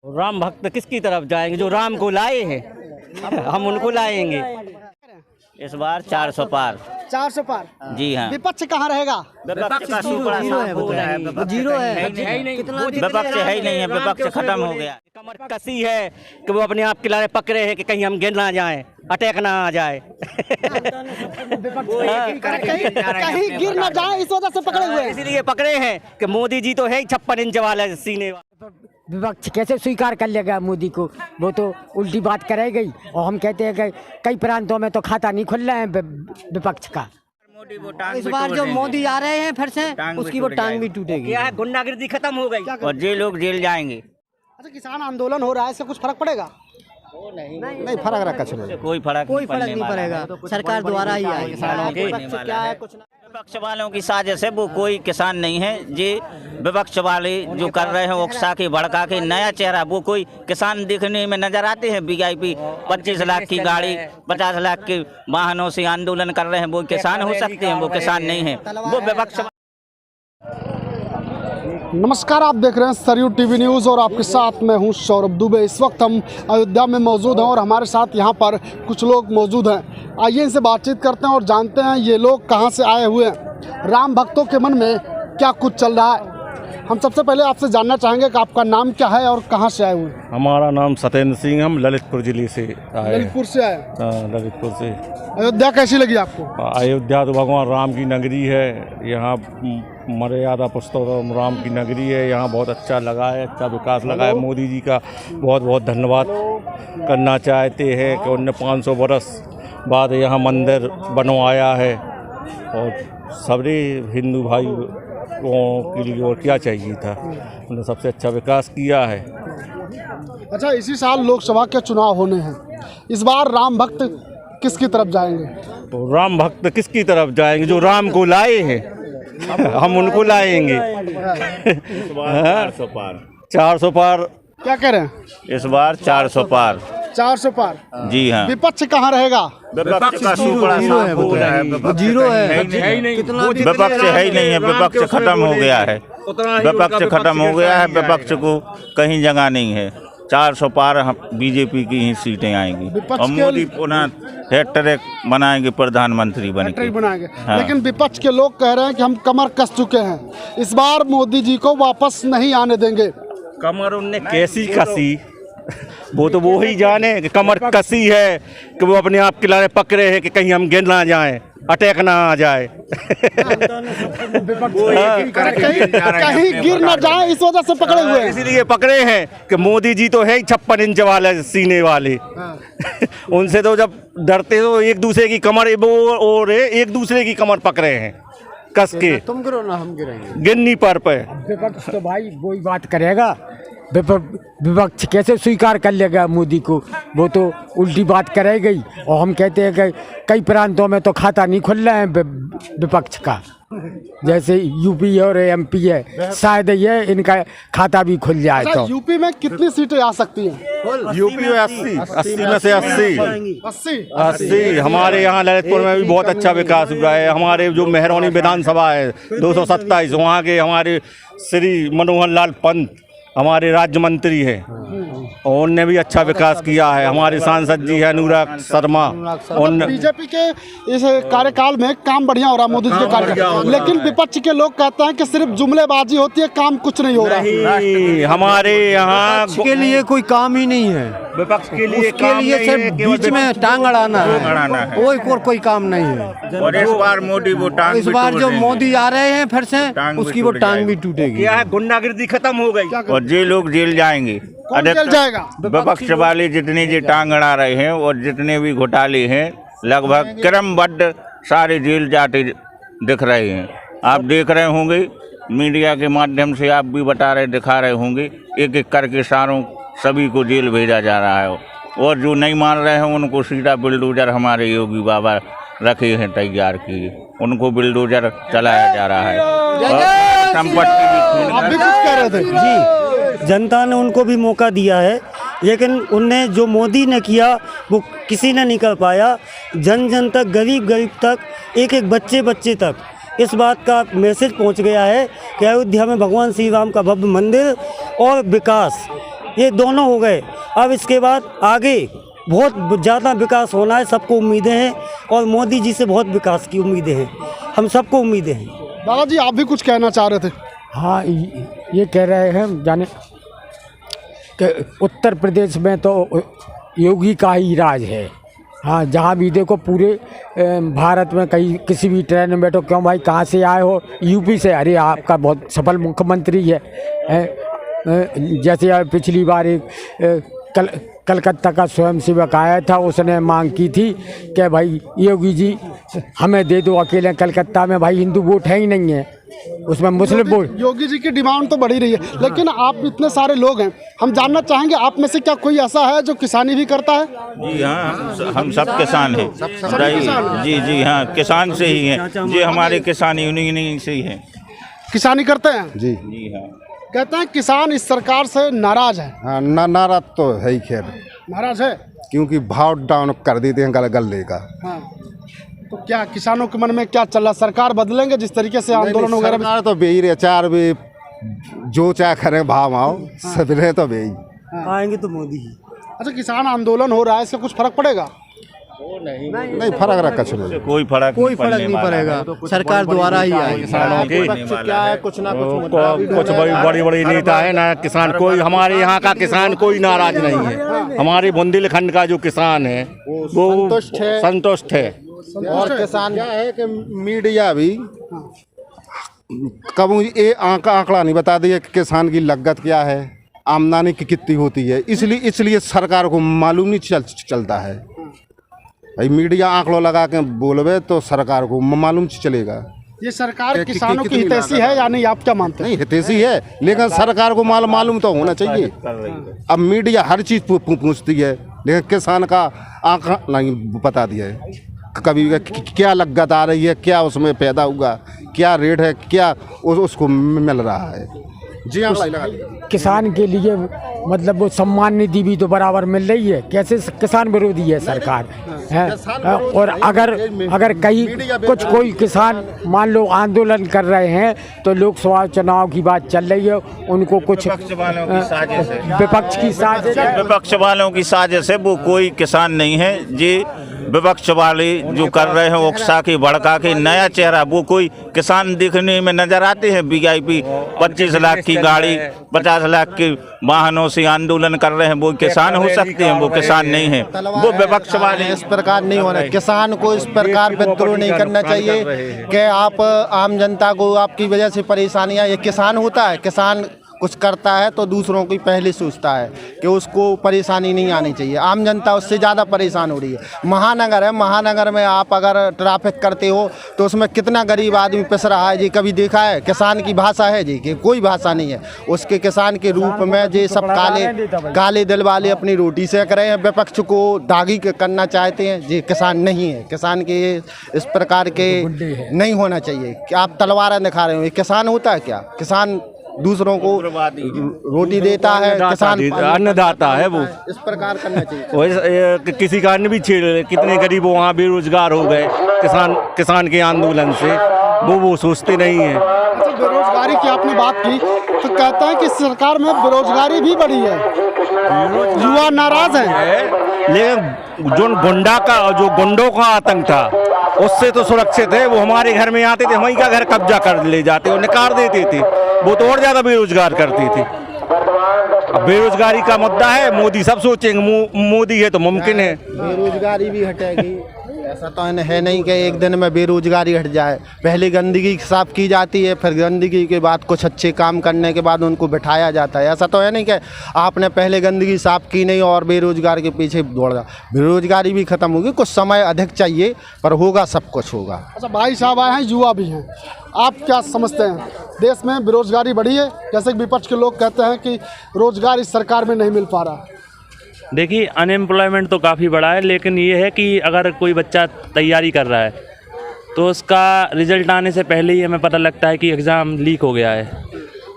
राम भक्त किसकी तरफ जाएंगे? जो राम को लाए हैं हम उनको लाएंगे। इस बार 400 पार। 400 पार। जी हाँ। विपक्ष कहाँ रहेगा? विपक्ष का सुपड़ा जीरो है। विपक्ष है ही नहीं है, विपक्ष खत्म हो गया। कमर कसी है कि वो अपने आप किनारे पकड़े हैं कि कहीं हम गिर ना जाए, अटैक ना आ जाए। कहीं गिर ना जाए इस वजह से पकड़े हुए हैं। इसीलिए पकड़े हैं कि मोदी जी तो है ही 56 इंच वाला सीने वाला। विपक्ष कैसे स्वीकार कर लेगा मोदी को? वो तो उल्टी बात करेगी। और हम कहते हैं कि कई प्रांतों में तो खाता नहीं खुल रहा है विपक्ष का। इस बार जो मोदी आ रहे हैं फिर से उसकी वो टांग भी टूटेगी। क्या है, गुंडागर्दी खत्म हो गई और जे लोग जेल जाएंगे। अच्छा, किसान आंदोलन हो रहा है, इससे कुछ फर्क पड़ेगा? नहीं फर्क रखा चलेगा, कोई फर्क नहीं पड़ेगा। सरकार द्वारा ही आएगी। विपक्ष वालों की साजिश है, वो कोई किसान नहीं है। ये विपक्ष वाले जो कर रहे हैं उकसा के भड़का के नया चेहरा, वो कोई किसान दिखने में नजर आते हैं। VIP 25 लाख की गाड़ी 50 लाख के वाहनों से आंदोलन कर रहे हैं, वो किसान हो सकते हैं? वो किसान नहीं है, वो विपक्ष। नमस्कार, आप देख रहे हैं सरयू TV न्यूज़ और आपके साथ मैं हूं सौरभ दुबे। इस वक्त हम अयोध्या में मौजूद हैं और हमारे साथ यहां पर कुछ लोग मौजूद हैं। आइए इनसे बातचीत करते हैं और जानते हैं ये लोग कहां से आए हुए हैं, राम भक्तों के मन में क्या कुछ चल रहा है। हम सबसे पहले आपसे जानना चाहेंगे कि आपका नाम क्या है और कहाँ से आए हुए हैं? हमारा नाम सत्येंद्र सिंह, हम ललितपुर जिले से आए। ललितपुर से आए? ललितपुर से। अयोध्या कैसी लगी आपको? अयोध्या तो भगवान राम की नगरी है। यहाँ मर्यादा पुरुषोत्तम राम की नगरी है। यहाँ बहुत अच्छा लगा है, अच्छा विकास लगा है। मोदी जी का बहुत बहुत धन्यवाद करना चाहते हैं कि उन्होंने 500 बरस बाद यहाँ मंदिर बनवाया है और सभी हिंदू भाई के लिए और क्या चाहिए था, उन्होंने सबसे अच्छा विकास किया है। अच्छा, इसी साल लोकसभा के चुनाव होने हैं, इस बार राम भक्त किसकी तरफ जाएंगे? तो राम भक्त किसकी तरफ जाएंगे? जो राम को लाए हैं हम उनको लाएंगे। 400 पार। क्या कह रहे हैं? इस बार 400 पार। 400 पार। जी हाँ। विपक्ष कहाँ रहेगा? विपक्ष का सुपड़ा जीरो है। विपक्ष है ही नहीं है, विपक्ष खत्म हो गया है। विपक्ष खत्म हो गया है, विपक्ष को कहीं जगह नहीं है। 400 पार BJP की ही सीटें आएंगी और मोदी पुनः हैट्रिक बनाएंगे, प्रधानमंत्री बनाएंगे। हाँ। लेकिन विपक्ष के लोग कह रहे हैं कि हम कमर कस चुके हैं, इस बार मोदी जी को वापस नहीं आने देंगे। कमर उनने कैसी कसी वो तो वो ही जाने कि कमर कसी है कि वो अपने आप किनारे पकड़े हैं कि कहीं हम गिर ना जाए, अटैक ना आ जाए। कहीं गिर ना जाए इस वजह से पकड़े हुए हैं। इसीलिए पकड़े हैं कि मोदी जी तो है ही 56 इंच वाले सीने वाले। उनसे तो जब डरते तो एक दूसरे की कमर वो और एक दूसरे की कमर पकड़े हैं कस के। तुम गिरो ना हम गिरेंगे, गिरनी पर पे। विपक्ष तो भाई वही बात करेगा। विपक्ष कैसे स्वीकार कर लेगा मोदी को? वो तो उल्टी बात करेगी। और हम कहते हैं कि कई प्रांतों में तो खाता नहीं खुल रहा है विपक्ष का, जैसे UP और MP है, शायद ये इनका खाता भी खुल जाए। तो यूपी में कितनी सीटें आ सकती हैं? यूपी में 80 में से 80। हमारे यहाँ ललितपुर में भी बहुत अच्छा विकास हुआ है। हमारे जो मेहरौनी विधानसभा है 227, वहाँ के हमारे श्री मनोहर लाल पंत हमारे राज्य मंत्री हैं और उनने भी अच्छा विकास किया है। हमारे सांसद जी है अनुराग शर्मा। BJP के इस कार्यकाल में काम बढ़िया हो रहा है, मोदी जी के कार्यकाल, लेकिन विपक्ष के लोग कहते हैं कि सिर्फ जुमलेबाजी होती है, काम कुछ नहीं हो रहा। नहीं, हमारे यहाँ के लिए कोई काम ही नहीं है। विपक्ष के लिए सिर्फ बीच में टांग अड़ाना है, कोई काम नहीं है। और इस बार मोदी वो टांग इस बार जो मोदी आ रहे हैं फिर से उसकी वो टांग भी टूटेगी। क्या है, गुंडागर्दी खत्म हो गई और जे लोग जेल जाएंगे। कौन जेल जाएगा? विपक्ष वाले जितने जे टांग अड़ा रहे हैं और जितने भी घोटाले हैं लगभग क्रमबद्ध सारे जेल जाते दिख रहे हैं। आप देख रहे होंगे, मीडिया के माध्यम से आप भी दिखा रहे होंगे, एक एक करके सारों सभी को जेल भेजा जा रहा है। और जो नहीं मान रहे हैं उनको सीधा बुलडोजर हमारे योगी बाबा रखे हैं तैयार किए, उनको बुलडोजर चलाया जा रहा है। संपत्ति आप भी कुछ कह रहे थे जी, जनता ने उनको भी मौका दिया है, लेकिन उनने जो मोदी ने किया वो किसी ने नहीं कर पाया। जन जन तक, गरीब तक, एक एक बच्चे तक इस बात का मैसेज पहुंच गया है कि अयोध्या में भगवान श्री राम का भव्य मंदिर और विकास ये दोनों हो गए। अब इसके बाद आगे बहुत ज़्यादा विकास होना है, सबको उम्मीदें हैं और मोदी जी से बहुत विकास की उम्मीदें हैं, हम सबको उम्मीदें हैं। दादाजी आप भी कुछ कहना चाह रहे थे? हाँ, ये कह रहे हैं जाने कि उत्तर प्रदेश में तो योगी का ही राज है। हाँ, जहाँ भी देखो पूरे भारत में कहीं किसी भी ट्रेन में बैठो, क्यों भाई कहाँ से आए हो? यूपी से। अरे आपका बहुत सफल मुख्यमंत्री है। जैसे पिछली बार एक कलकत्ता का स्वयंसेवक आया था, उसने मांग की थी कि भाई योगी जी हमें दे दो, अकेले कलकत्ता में भाई हिंदू वोट है ही नहीं है, उसमें मुस्लिम वोट। योगी जी की डिमांड तो बढ़ी रही है, लेकिन आप इतने सारे लोग हैं, हम जानना चाहेंगे आप में से क्या कोई ऐसा है जो किसानी भी करता है? जी हाँ, हम सब किसान हैं। जी हाँ, किसान से ही हैं। जी हमारे किसान यूनियन से ही हैं। किसानी करते हैं जी। जी हाँ। कहते हैं किसान इस सरकार से नाराज है। हाँ, नाराज तो है ही, खैर नाराज है क्योंकि भाव डाउन कर देते हैं गले का। हाँ। तो क्या किसानों के मन में क्या चल रहा? सरकार बदलेंगे जिस तरीके से आंदोलन वगैरह? सरकार तो बेही रहे, चार भी जो चाहे करें भाव आओ, सदरे तो बेही आएंगे तो मोदी ही। अच्छा, किसान आंदोलन हो रहा है, इससे कुछ फर्क पड़ेगा? नहीं फर्क रखा चलो, कोई फर्क नहीं पड़ेगा, सरकार द्वारा ही आएगी। किसानों की क्या है, कुछ ना कुछ बड़ी बड़ी नेता है ना, किसान कोई हमारे यहाँ का किसान कोई नाराज नहीं है। हमारे बुंदेलखंड का जो किसान है वो संतुष्ट है। और किसान क्या है कि मीडिया भी कभी ये आंकड़ा नहीं बता दिया कि किसान की लागत क्या है, आमदनी की कितनी होती है, इसलिए सरकार को मालूम नहीं चलता है। भाई मीडिया आंकड़ों लगा के बोलवे तो सरकार को मालूम चलेगा। ये सरकार किसानों की हितैषी है या नहीं, आप क्या मानते हैं? नहीं, हितैषी है, लेकिन सरकार को मालूम तो होना चाहिए। अब मीडिया हर चीज़ पूछती है, लेकिन किसान का आंकड़ा नहीं बता दिया है। कभी क्या लागत आ रही है, क्या उसमें पैदा हुआ, क्या रेट है, क्या उसको मिल रहा है। जी हाँ, किसान के लिए मतलब वो सम्मान निधि भी तो बराबर मिल रही है। कैसे किसान विरोधी है सरकार है? और अगर कहीं कोई किसान मान लो आंदोलन कर रहे हैं तो लोकसभा चुनाव की बात चल रही है, उनको कुछ विपक्ष वालों की साजिश है। वो कोई किसान नहीं है जी, विपक्ष वाले जो कर रहे हैं उकसा के भड़का के नया चेहरा। वो कोई किसान दिखने में नजर आते हैं? VIP 25 लाख की गाड़ी, 50 लाख के वाहनों से आंदोलन कर रहे हैं, वो किसान हो सकते हैं? वो किसान नहीं है, वो विपक्ष वाले। इस प्रकार नहीं होना, किसान को इस प्रकार विद्रोह नहीं करना चाहिए कि आप आम जनता को आपकी वजह से परेशानियां। ये किसान होता है, किसान कुछ करता है तो दूसरों की पहले सोचता है कि उसको परेशानी नहीं आनी चाहिए। आम जनता उससे ज़्यादा परेशान हो रही है। महानगर है, महानगर में आप अगर ट्रैफिक करते हो तो उसमें कितना गरीब आदमी पिस रहा है जी, कभी देखा है? किसान की भाषा है जी कि कोई भाषा नहीं है उसके। किसान के रूप में जे सब काले दिल वाले अपनी रोटी सेक रहे हैं, विपक्ष को दागी करना चाहते हैं जी। किसान नहीं है, किसान के इस प्रकार के नहीं होना चाहिए कि आप तलवारें दिखा रहे हो। किसान होता है क्या? किसान दूसरों को रोटी देता है, किसान अन्नदाता है। वो इस प्रकार करना चाहिए। वैसे किसी का अन्न भी छीन, कितने गरीब वहाँ बेरोजगार हो गए किसान के आंदोलन से, वो सोचते नहीं है। अच्छा, बेरोजगारी की आपने बात की तो कहते हैं कि सरकार में बेरोजगारी भी बढ़ी है, युवा नाराज हैं। लेकिन जो गुंडों का आतंक था उससे तो सुरक्षित है। वो हमारे घर में आते थे, हमारी का घर कब्जा कर ले जाते और निकाल देते थे। वो तो और ज्यादा बेरोजगार करते थे। अब बेरोजगारी का मुद्दा है, मोदी सब सोचेंगे मोदी है तो मुमकिन है बेरोजगारी भी हटेगी। ऐसा तो है नहीं कि एक दिन में बेरोजगारी हट जाए। पहले गंदगी साफ की जाती है, फिर गंदगी के बाद कुछ अच्छे काम करने के बाद उनको बिठाया जाता है। ऐसा तो है नहीं कि आपने पहले गंदगी साफ की नहीं और बेरोजगार के पीछे दौड़ जा। बेरोजगारी भी खत्म होगी, कुछ समय अधिक चाहिए पर होगा, सब कुछ होगा। अच्छा, भाई साहब आए हैं, युवा भी हैं, आप क्या समझते हैं? देश में बेरोजगारी बढ़ी है, जैसे कि विपक्ष के लोग कहते हैं कि रोजगार इस सरकार में नहीं मिल पा रहा। देखिए, अनएम्प्लॉयमेंट तो काफ़ी बढ़ा है, लेकिन ये है कि अगर कोई बच्चा तैयारी कर रहा है तो उसका रिज़ल्ट आने से पहले ही हमें पता लगता है कि एग्ज़ाम लीक हो गया है।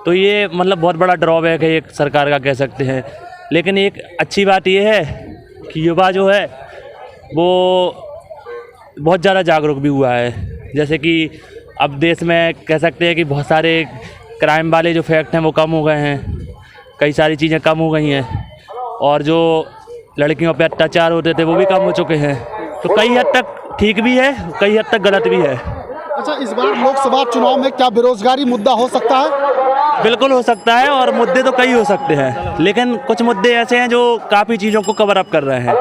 तो ये मतलब बहुत बड़ा ड्रॉबैक है एक सरकार का, कह सकते हैं। लेकिन एक अच्छी बात ये है कि युवा जो है वो बहुत ज़्यादा जागरूक भी हुआ है। जैसे कि अब देश में कह सकते हैं कि बहुत सारे क्राइम वाले जो फैक्ट हैं वो कम हो गए हैं। कई सारी चीज़ें कम हो गई हैं और जो लड़कियों पे अत्याचार होते थे वो भी कम हो चुके हैं। तो कई हद तक ठीक भी है, कई हद तक गलत भी है। अच्छा, इस बार लोकसभा चुनाव में क्या बेरोजगारी मुद्दा हो सकता है? बिल्कुल हो सकता है और मुद्दे तो कई हो सकते हैं, लेकिन कुछ मुद्दे ऐसे हैं जो काफ़ी चीज़ों को कवर अप कर रहे हैं।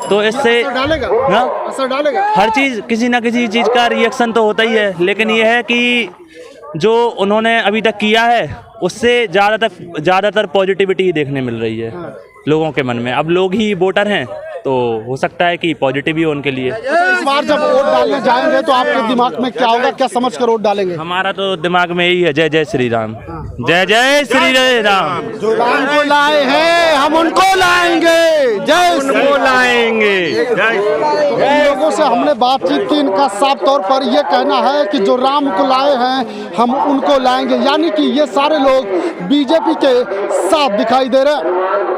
तो इससे असर डालेगा? हाँ, असर डालेगा? हर चीज़ किसी ना किसी चीज़ का रिएक्शन तो होता ही है, लेकिन ये है कि जो उन्होंने अभी तक किया है उससे ज़्यादातर पॉजिटिविटी ही देखने मिल रही है लोगों के मन में। अब लोग ही वोटर हैं तो हो सकता है कि पॉजिटिव ही हो उनके लिए। इस बार जब वोट डालने जाएंगे तो आपके दिमाग में क्या होगा, क्या समझ कर वोट डालेंगे? हमारा तो दिमाग में यही है, जय जय श्री राम, जय जय श्री राम। जो राम को लाए हैं हम उनको लाएंगे, जय उनको लाएंगे। इन लोगों से हमने बातचीत की, इनका साफ तौर पर ये कहना है कि जो राम को लाए हैं हम उनको लाएंगे, यानी कि ये सारे लोग बीजेपी के साथ दिखाई दे रहे हैं।